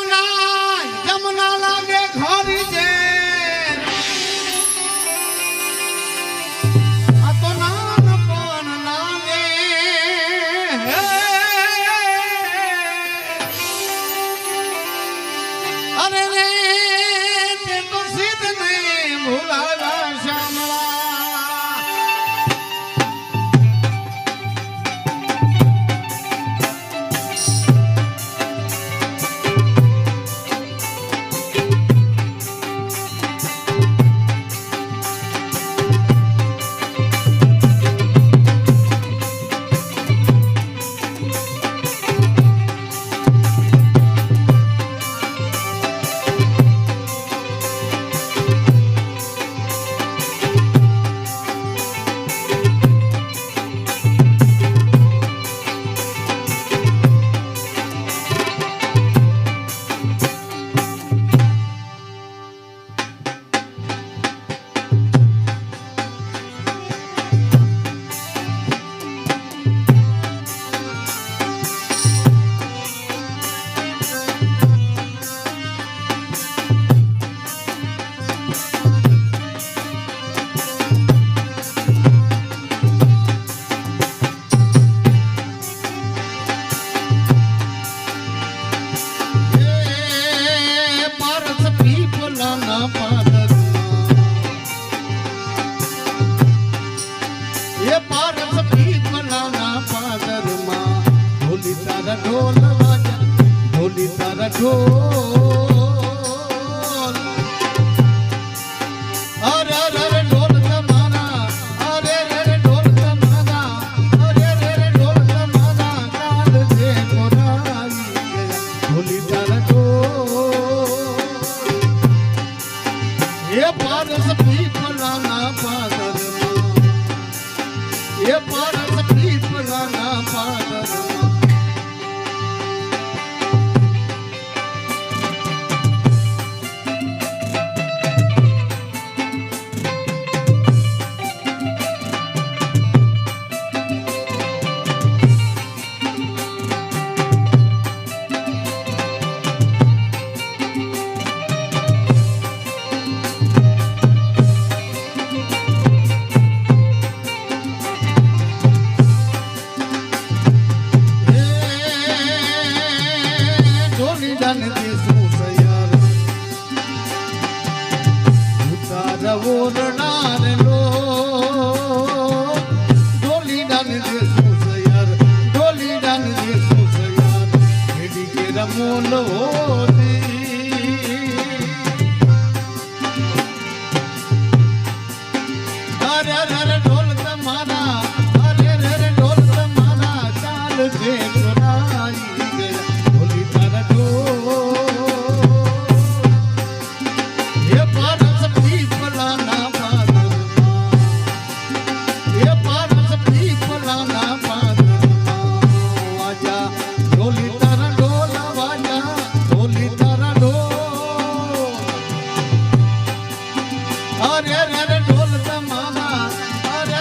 જમના લાગે ઘોરી જે આ તો નાન પણ લાગે અરે રે તે તો સીધ નહીં ભૂલાવા શ્યામળા ઢોલ વાજા ઢોલી તારા ઢોલ અરે રે ઢોલ તમારા અરે રે ઢોલ તમારા અરે રે ઢોલ તમારા કાલ જે કોરાઈ ઢોલી તારા ઢોલ એ પારસ પીપળાના પાદરમાં એ પારસ પીપળાના પાદરમાં ઓરનાર લો ડોલી ડાન દે સુસયાર ડોલી ડાન દે સુસયાર હેડી કે રમોલ હોતી અરે રે ઢોલ તમારા અરે રે ઢોલ તમારા ચાલ જે કોરાઈ ગયા ઢોલી તારા ઢોલ એ પારસ પીપળાના પાદરમાં એ પારસ પીપળાના પાદરમાં વાજા ઢોલી તારા ઢોલ વાજા ઢોલી તારા ઢોલ અરે રે ઢોલ તમારા અરે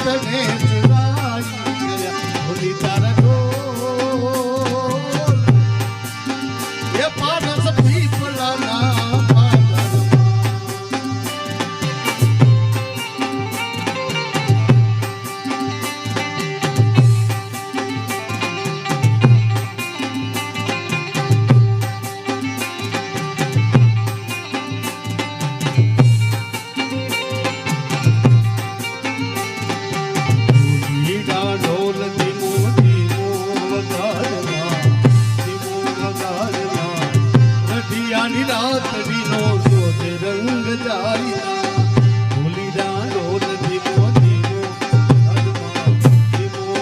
તને ચુરાઈ ગયા ભૂલી તારા ઢોલ એ પારસ પીપળાના રાતડીનો શોધ રંગ જારી ભૂલી ડાળોલ ધીમો ધીમો ધીમો નદિયાની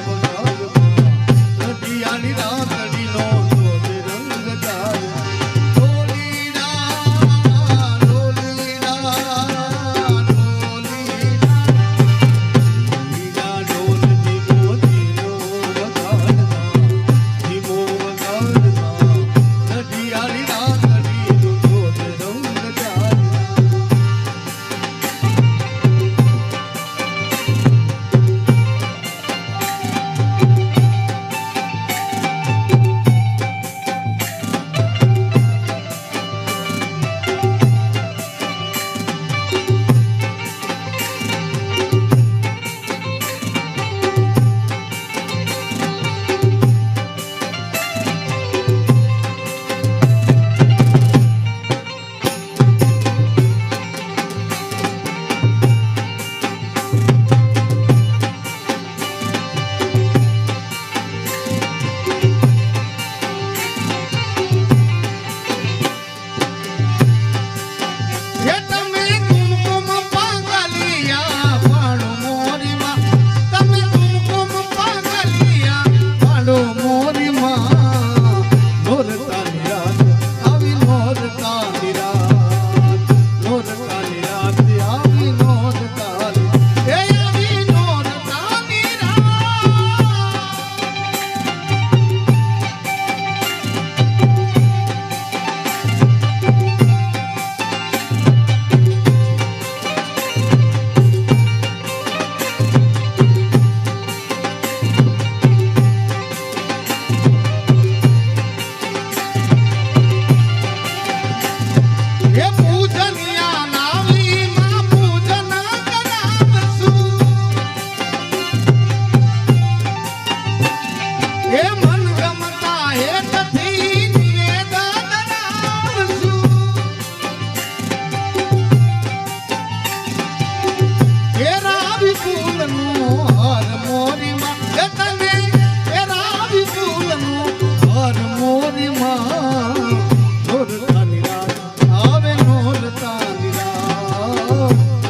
રાતડીનો શોધ રંગ જારી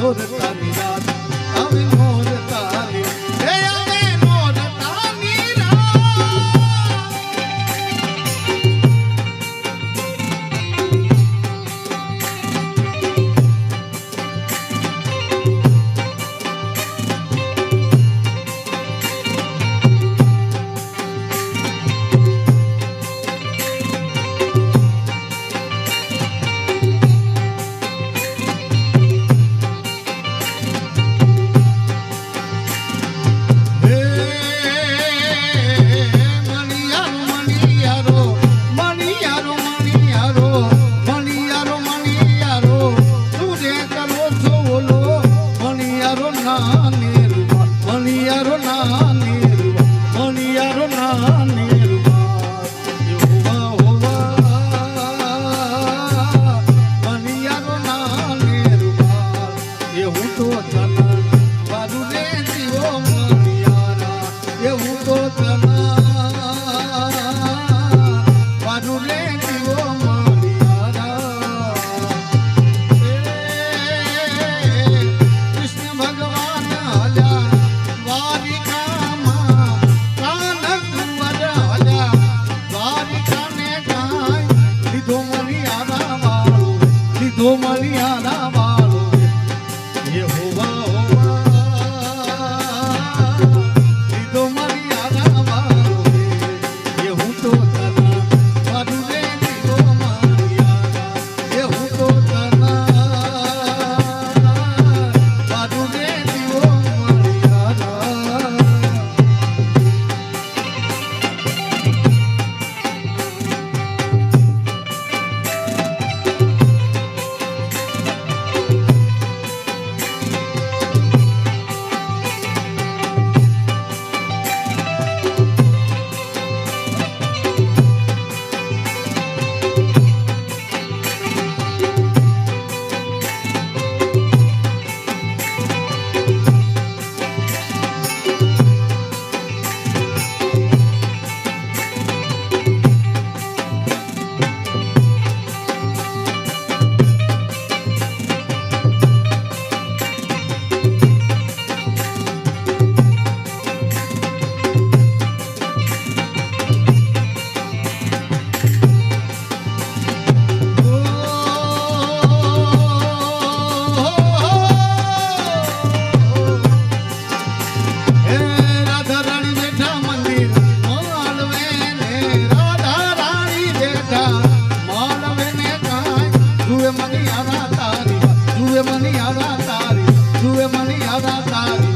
કૃષ્ણ ભગવાન હાલ્યા દ્વારિકા તારી